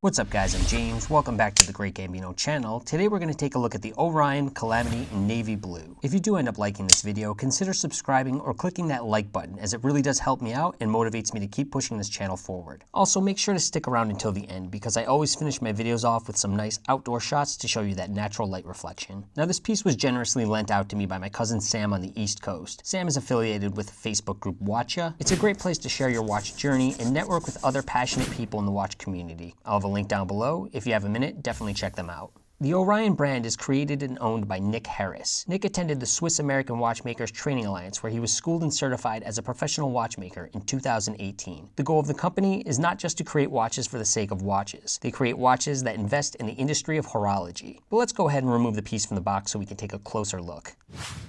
What's up guys, I'm James. Welcome back to the Great Gambino channel. Today we're going to take a look at the Orion Calamity in navy blue. If you do end up liking this video, consider subscribing or clicking that like button, as it really does help me out and motivates me to keep pushing this channel forward. Also, make sure to stick around until the end, because I always finish my videos off with some nice outdoor shots to show you that natural light reflection. Now, this piece was generously lent out to me by my cousin Sam on the East Coast. Sam is affiliated with the Facebook group WATCHA. It's a great place to share your watch journey and network with other passionate people in the watch community. I'll have a link down below. If you have a minute, definitely check them out. The Orion brand is created and owned by Nick Harris. Nick attended the Swiss-American Watchmakers Training Alliance, where he was schooled and certified as a professional watchmaker in 2018. The goal of the company is not just to create watches for the sake of watches. They create watches that invest in the industry of horology. But let's go ahead and remove the piece from the box so we can take a closer look.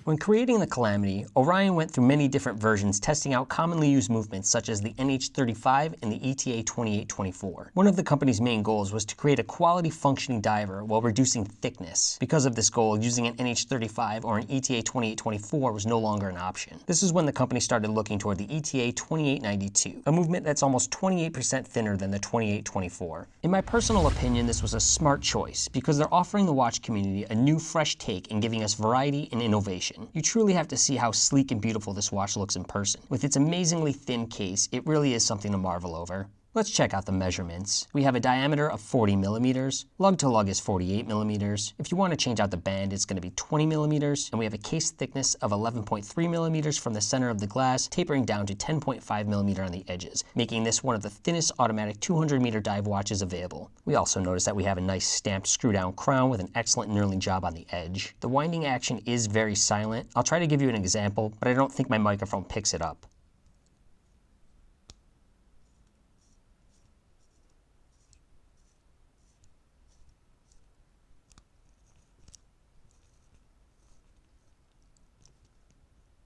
When creating the Calamity, Orion went through many different versions, testing out commonly used movements such as the NH35 and the ETA 2824. One of the company's main goals was to create a quality functioning diver while reducing thickness. Because of this goal, using an NH35 or an ETA 2824 was no longer an option. This is when the company started looking toward the ETA 2892, a movement that's almost 28% thinner than the 2824. In my personal opinion, this was a smart choice because they're offering the watch community a new, fresh take and giving us variety and innovation. You truly have to see how sleek and beautiful this watch looks in person. With its amazingly thin case, it really is something to marvel over. Let's check out the measurements. We have a diameter of 40 millimeters. Lug to lug is 48 millimeters. If you want to change out the band, it's going to be 20 millimeters. And we have a case thickness of 11.3 millimeters from the center of the glass, tapering down to 10.5 millimeter on the edges, making this one of the thinnest automatic 200-meter dive watches available. We also notice that we have a nice stamped screw-down crown with an excellent knurling job on the edge. The winding action is very silent. I'll try to give you an example, but I don't think my microphone picks it up.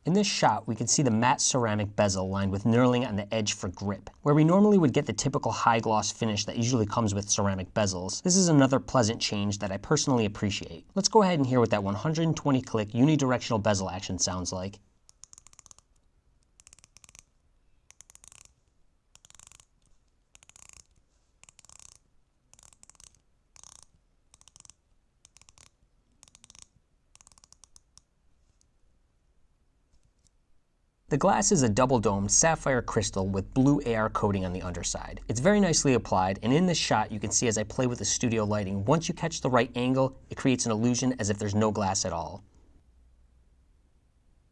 In this shot, we can see the matte ceramic bezel lined with knurling on the edge for grip. Where we normally would get the typical high gloss finish that usually comes with ceramic bezels, this is another pleasant change that I personally appreciate. Let's go ahead and hear what that 120 click unidirectional bezel action sounds like. The glass is a double-domed sapphire crystal with blue AR coating on the underside. It's very nicely applied, and in this shot you can see as I play with the studio lighting, once you catch the right angle, it creates an illusion as if there's no glass at all.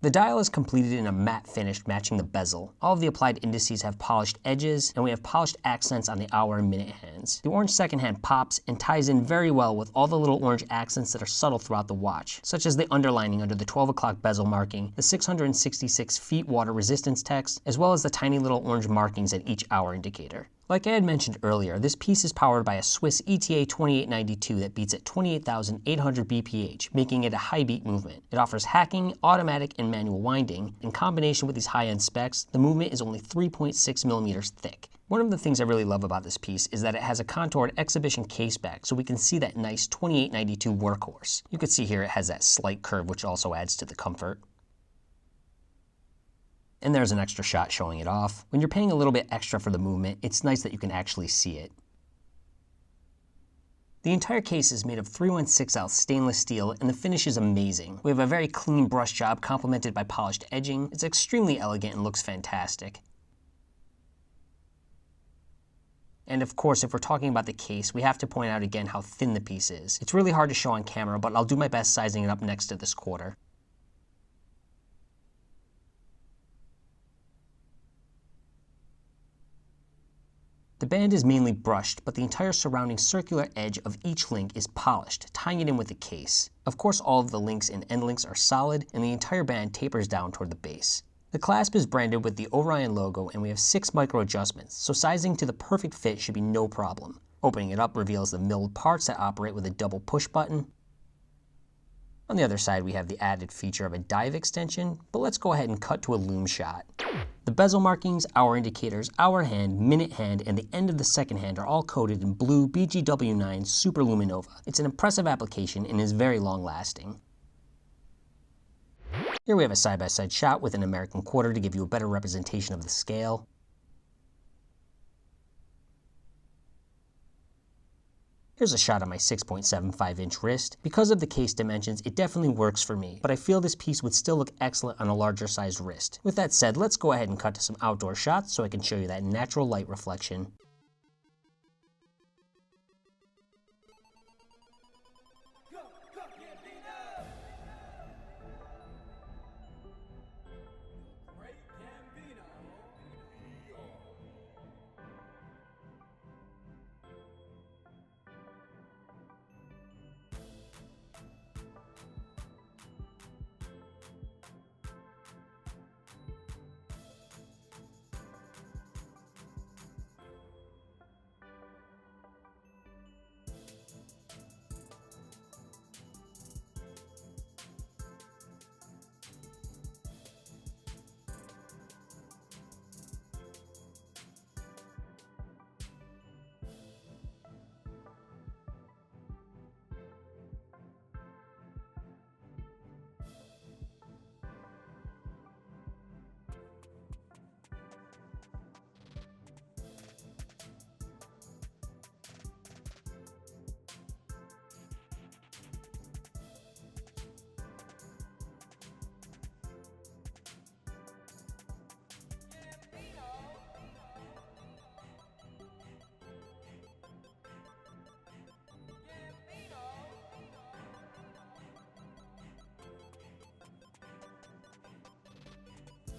The dial is completed in a matte finish matching the bezel. All of the applied indices have polished edges, and we have polished accents on the hour and minute hands. The orange second hand pops and ties in very well with all the little orange accents that are subtle throughout the watch, such as the underlining under the 12 o'clock bezel marking, the 666 feet water resistance text, as well as the tiny little orange markings at each hour indicator. Like I had mentioned earlier, this piece is powered by a Swiss ETA 2892 that beats at 28,800 BPH, making it a high beat movement. It offers hacking, automatic, and manual winding. In combination with these high-end specs, the movement is only 3.6 millimeters thick. One of the things I really love about this piece is that it has a contoured exhibition case back, so we can see that nice 2892 workhorse. You can see here it has that slight curve, which also adds to the comfort. And there's an extra shot showing it off. When you're paying a little bit extra for the movement, it's nice that you can actually see it. The entire case is made of 316L stainless steel, and the finish is amazing. We have a very clean brush job complemented by polished edging. It's extremely elegant and looks fantastic. And of course, if we're talking about the case, we have to point out again how thin the piece is. It's really hard to show on camera, but I'll do my best sizing it up next to this quarter. The band is mainly brushed, but the entire surrounding circular edge of each link is polished, tying it in with the case. Of course, all of the links and end links are solid, and the entire band tapers down toward the base. The clasp is branded with the Orion logo, and we have 6 micro adjustments, so sizing to the perfect fit should be no problem. Opening it up reveals the milled parts that operate with a double push button. On the other side, we have the added feature of a dive extension, but let's go ahead and cut to a loom shot. The bezel markings, hour indicators, hour hand, minute hand, and the end of the second hand are all coated in blue BGW9 Super Luminova. It's an impressive application and is very long lasting. Here we have a side-by-side shot with an American quarter to give you a better representation of the scale. Here's a shot of my 6.75 inch wrist. Because of the case dimensions, it definitely works for me, but I feel this piece would still look excellent on a larger sized wrist. With that said, let's go ahead and cut to some outdoor shots so I can show you that natural light reflection.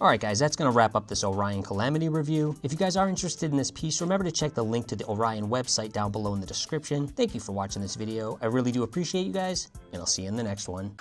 Alright guys, that's going to wrap up this Orion Calamity review. If you guys are interested in this piece, remember to check the link to the Orion website down below in the description. Thank you for watching this video. I really do appreciate you guys, and I'll see you in the next one.